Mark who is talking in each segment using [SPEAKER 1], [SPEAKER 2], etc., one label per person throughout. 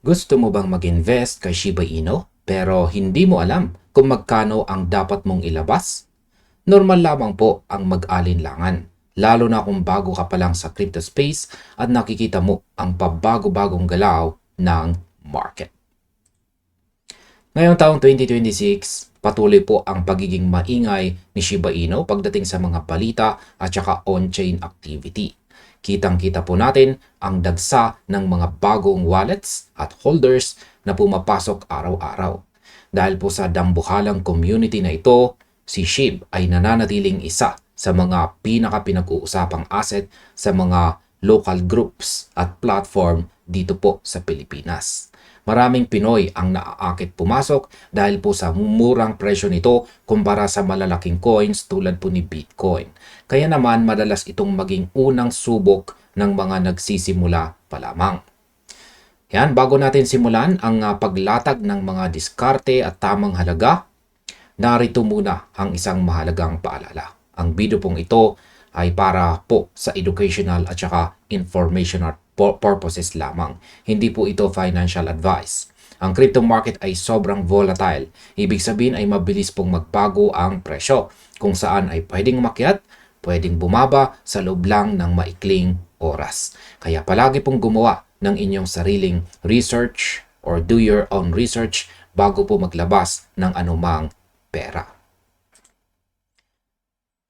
[SPEAKER 1] Gusto mo bang mag-invest kay Shiba Inu pero hindi mo alam kung magkano ang dapat mong ilabas? Normal lamang po ang mag-alinlangan, lalo na kung bago ka pa lang sa crypto space at nakikita mo ang pabago-bagong galaw ng market. Ngayong taong 2026, patuloy po ang pagiging maingay ni Shiba Inu pagdating sa mga balita at saka on-chain activity. Kitang-kita po natin ang dagsa ng mga bagong wallets at holders na pumapasok araw-araw. Dahil po sa dambuhalang community na ito, si SHIB ay nananatiling isa sa mga pinaka-pinag-uusapang asset sa mga local groups at platform dito po sa Pilipinas. Maraming Pinoy ang naaakit pumasok dahil po sa murang presyo nito kumpara sa malalaking coins tulad po ni Bitcoin. Kaya naman madalas itong maging unang subok ng mga nagsisimula pa lamang. Yan, bago natin simulan ang paglatag ng mga diskarte at tamang halaga, narito muna ang isang mahalagang paalala. Ang video pong ito ay para po sa educational at saka informational purposes lamang. Hindi po ito financial advice. Ang crypto market ay sobrang volatile. Ibig sabihin ay mabilis pong magbago ang presyo, kung saan ay pwedeng umakyat, pwedeng bumaba sa loob lang ng maikling oras. Kaya palagi pong gumawa ng inyong sariling research or do your own research bago po maglabas ng anumang pera.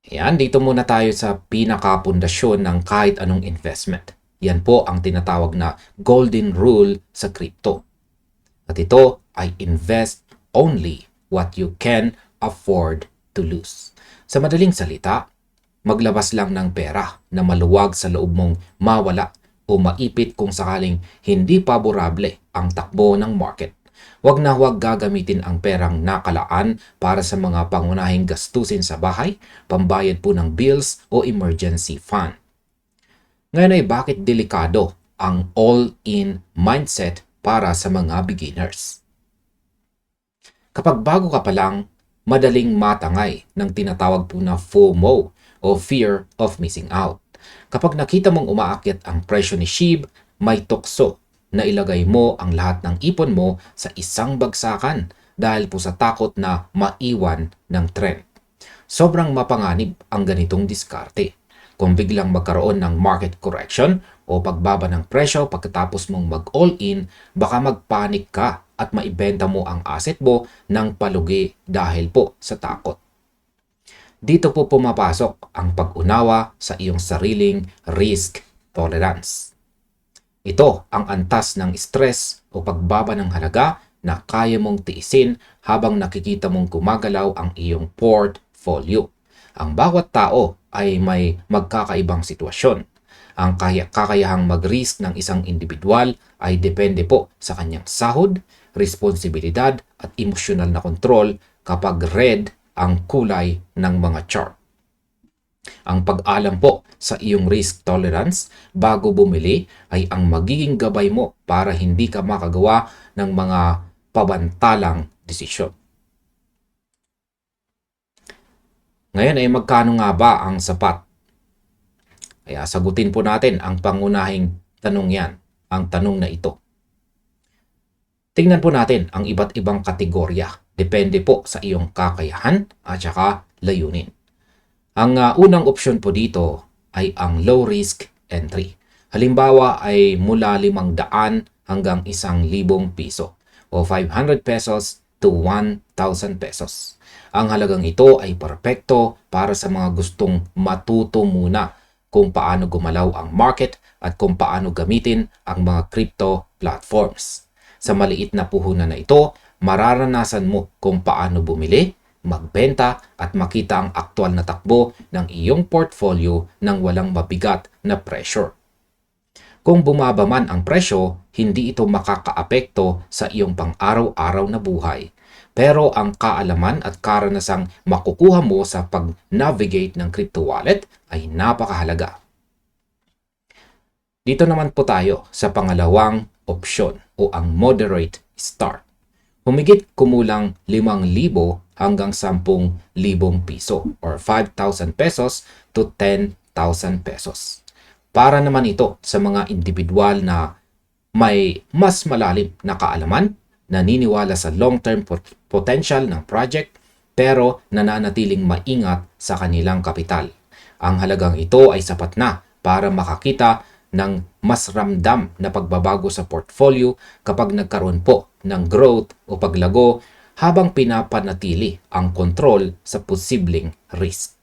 [SPEAKER 1] Yan, dito muna tayo sa pinakapundasyon ng kahit anong investment. Yan po ang tinatawag na golden rule sa crypto. At ito ay invest only what you can afford to lose. Sa madaling salita, maglabas lang ng pera na maluwag sa loob mong mawala o maipit kung sakaling hindi paborable ang takbo ng market. Huwag na huwag gagamitin ang perang nakalaan para sa mga pangunahing gastusin sa bahay, pambayad po ng bills o emergency fund. Ngayon ay bakit delikado ang all-in mindset para sa mga beginners? Kapag bago ka pa lang, madaling matangay ng tinatawag po na FOMO o Fear of Missing Out. Kapag nakita mong umaakyat ang presyo ni SHIB, may tukso na ilagay mo ang lahat ng ipon mo sa isang bagsakan dahil po sa takot na maiwan ng trend. Sobrang mapanganib ang ganitong diskarte. Kung biglang magkaroon ng market correction o pagbaba ng presyo pagkatapos mong mag-all-in, baka magpanik ka at maibenta mo ang asset mo ng palugi dahil po sa takot. Dito po pumapasok ang pag-unawa sa iyong sariling risk tolerance. Ito ang antas ng stress o pagbaba ng halaga na kaya mong tiisin habang nakikita mong gumagalaw ang iyong portfolio. Ang bawat tao ay may magkakaibang sitwasyon. Ang kakayahang mag-risk ng isang individual ay depende po sa kanyang sahod, responsibilidad at emosyonal na kontrol kapag red ang kulay ng mga chart. Ang pag-alam po sa iyong risk tolerance bago bumili ay ang magiging gabay mo para hindi ka makagawa ng mga pabantalang desisyon. Ngayon ay magkano nga ba ang sapat? Kaya sagutin po natin ang pangunahing tanong yan, ang tanong na ito. Tingnan po natin ang iba't ibang kategorya. Depende po sa iyong kakayahan at saka layunin. Ang unang opsyon po dito ay ang low risk entry. Halimbawa ay mula 500 hanggang 1,000 piso o 500 pesos to 1,000 pesos. Ang halagang ito ay perpekto para sa mga gustong matuto muna kung paano gumalaw ang market at kung paano gamitin ang mga crypto platforms. Sa maliit na puhunan na ito, mararanasan mo kung paano bumili, magbenta at makita ang aktual na takbo ng iyong portfolio nang walang mabigat na pressure. Kung bumaba man ang presyo, hindi ito makakaapekto sa iyong pang-araw-araw na buhay. Pero ang kaalaman at karanasang makukuha mo sa pag-navigate ng crypto wallet ay napakahalaga. Dito naman po tayo sa pangalawang opsyon o ang moderate start. Humigit kumulang 5,000 hanggang 10,000 piso or 5,000 pesos to 10,000 pesos. Para naman ito sa mga individual na may mas malalim na kaalaman, naniniwala sa long-term potential ng project, pero nananatiling maingat sa kanilang kapital. Ang halagang ito ay sapat na para makakita ng mas ramdam na pagbabago sa portfolio kapag nagkaroon po ng growth o paglago habang pinapanatili ang kontrol sa posibleng risk.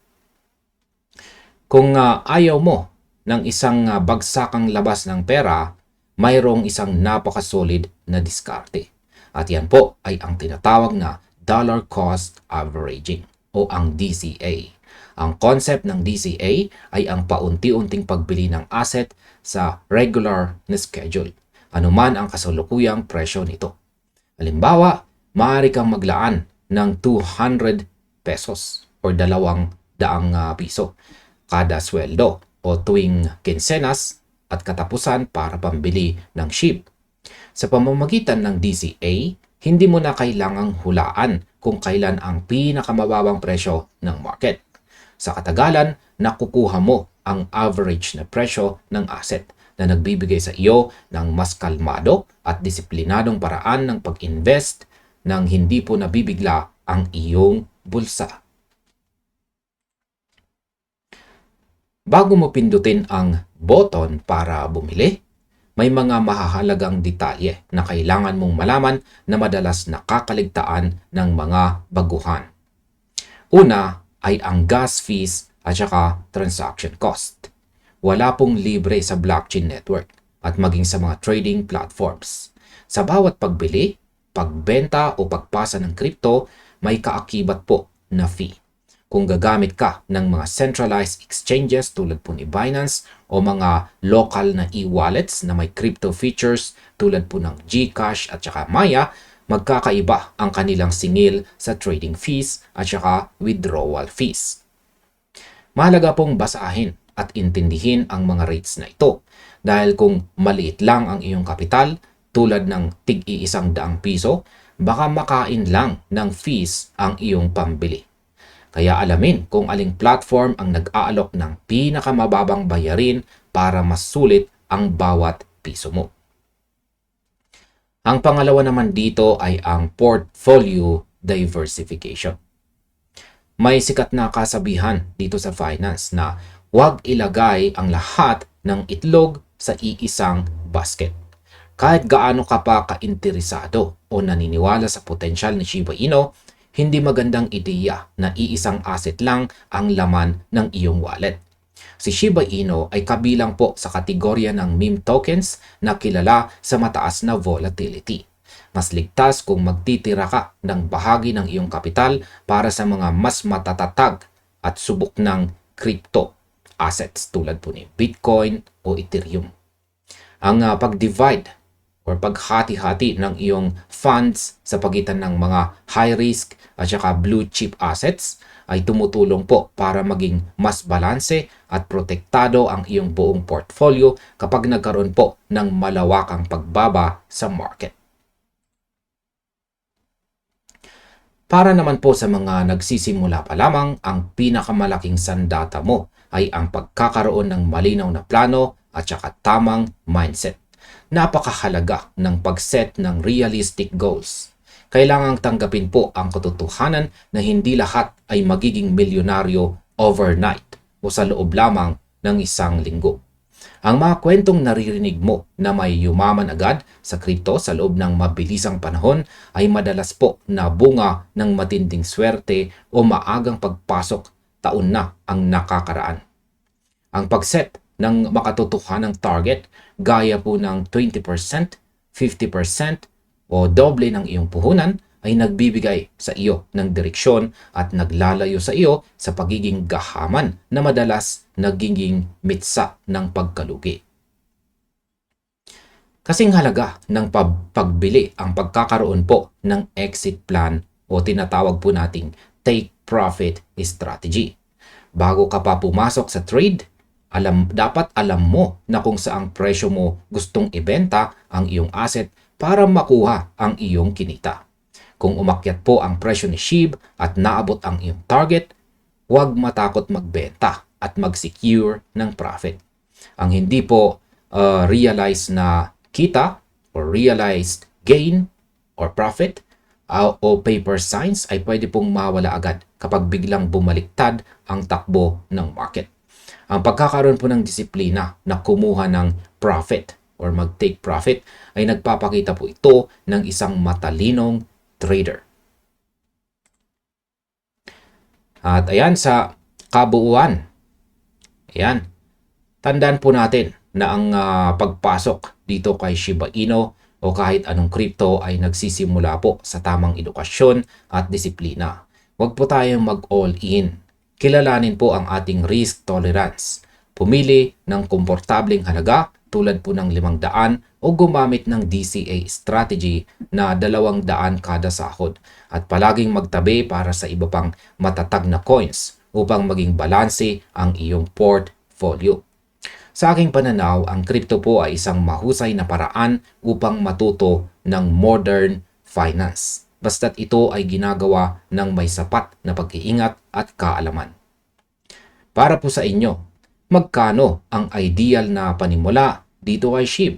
[SPEAKER 1] Kung ayaw mo ng isang bagsakang labas ng pera, mayroong isang napakasolid na diskarte. At yan po ay ang tinatawag na dollar cost averaging o ang DCA. Ang concept ng DCA ay ang paunti-unting pagbili ng asset sa regular na schedule, anuman ang kasalukuyang presyo nito. Halimbawa, maaari kang maglaan ng 200 pesos o 200 piso kada sweldo o tuwing kinsenas at katapusan para pambili ng ship. Sa pamamagitan ng DCA, hindi mo na kailangang hulaan kung kailan ang pinakamababang presyo ng market. Sa katagalan, nakukuha mo ang average na presyo ng asset na nagbibigay sa iyo ng mas kalmado at disiplinadong paraan ng pag-invest nang hindi po nabibigla ang iyong bulsa. Bago mo pindutin ang button para bumili, may mga mahahalagang detalye na kailangan mong malaman na madalas nakakaligtaan ng mga baguhan. Una ay ang gas fees at saka transaction cost. Wala pong libre sa blockchain network at maging sa mga trading platforms. Sa bawat pagbili, pagbenta o pagpasa ng crypto, may kaakibat po na fee. Kung gagamit ka ng mga centralized exchanges tulad po ni Binance o mga local na e-wallets na may crypto features tulad po ng GCash at saka Maya, magkakaiba ang kanilang singil sa trading fees at saka withdrawal fees. Mahalaga pong basahin at intindihin ang mga rates na ito dahil kung maliit lang ang iyong kapital tulad ng tig-100 piso, baka makain lang ng fees ang iyong pambili. Kaya alamin kung aling platform ang nag-aalok ng pinakamababang bayarin para mas sulit ang bawat piso mo. Ang pangalawa naman dito ay ang portfolio diversification. May sikat na kasabihan dito sa finance na huwag ilagay ang lahat ng itlog sa iisang basket. Kahit gaano ka pa kainteresado o naniniwala sa potensyal ni Shiba Inu, hindi magandang ideya na iisang asset lang ang laman ng iyong wallet. Si Shiba Inu ay kabilang po sa kategorya ng meme tokens na kilala sa mataas na volatility. Mas ligtas kung magtitira ka ng bahagi ng iyong kapital para sa mga mas matatatag at subok ng crypto assets tulad po ni Bitcoin o Ethereum. Ang pag-divide or paghati-hati ng iyong funds sa pagitan ng mga high risk at saka blue chip assets ay tumutulong po para maging mas balanse at protektado ang iyong buong portfolio kapag nagkaroon po ng malawakang pagbaba sa market. Para naman po sa mga nagsisimula pa lamang, ang pinakamalaking sandata mo ay ang pagkakaroon ng malinaw na plano at saka tamang mindset. Napakahalaga ng pag-set ng realistic goals. Kailangang tanggapin po ang katotohanan na hindi lahat ay magiging milyonaryo overnight o sa loob lamang ng isang linggo. Ang mga kwentong naririnig mo na may yumaman agad sa kripto sa loob ng mabilisang panahon ay madalas po na bunga ng matinding swerte o maagang pagpasok taon na ang nakakaraan. Ang pag-set ng makatotohanang target gaya po ng 20%, 50% o doble ng iyong puhunan ay nagbibigay sa iyo ng direksyon at naglalayo sa iyo sa pagiging gahaman na madalas nagiging mitsa ng pagkalugi. Kasing halaga ng pagbili ang pagkakaroon po ng exit plan o tinatawag po nating take profit strategy. Bago ka pa pumasok sa trade, dapat alam mo na kung saang presyo mo gustong ibenta ang iyong asset para makuha ang iyong kinita. Kung umakyat po ang presyo ni SHIB at naabot ang iyong target, huwag matakot magbenta at mag-secure ng profit. Ang hindi po realize na kita or realized gain or profit o paper signs ay pwede pong mawala agad kapag biglang bumaliktad ang takbo ng market. Ang pagkakaroon po ng disiplina na kumuha ng profit or mag-take profit ay nagpapakita po ito ng isang matalinong trader. At ayan sa kabuuan. Ayan. Tandaan po natin na ang pagpasok dito kay Shiba Inu o kahit anong crypto ay nagsisimula po sa tamang edukasyon at disiplina. Huwag po tayong mag-all in. Kilalanin po ang ating risk tolerance. Pumili ng komportableng halaga tulad po ng 500 o gumamit ng DCA strategy na 200 kada sahod at palaging magtabi para sa iba pang matatag na coins upang maging balanse ang iyong portfolio. Sa aking pananaw, ang crypto po ay isang mahusay na paraan upang matuto ng modern finance. Basta't ito ay ginagawa ng may sapat na pag-iingat at kaalaman. Para po sa inyo, magkano ang ideal na panimula dito kay SHIB?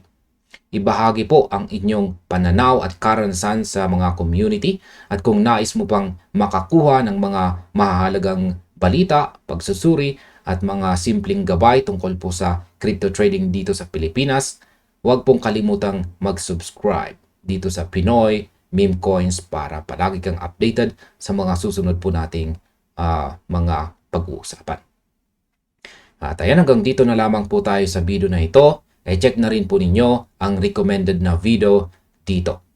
[SPEAKER 1] Ibahagi po ang inyong pananaw at karanasan sa mga community at kung nais mo pang makakuha ng mga mahalagang balita, pagsusuri at mga simpleng gabay tungkol po sa crypto trading dito sa Pilipinas, huwag pong kalimutang mag-subscribe dito sa Pinoy Meme Coins para palagi kang updated sa mga susunod po nating mga pag-uusapan. At ayan, hanggang dito na lamang po tayo sa video na ito. Check na rin po ninyo ang recommended na video dito.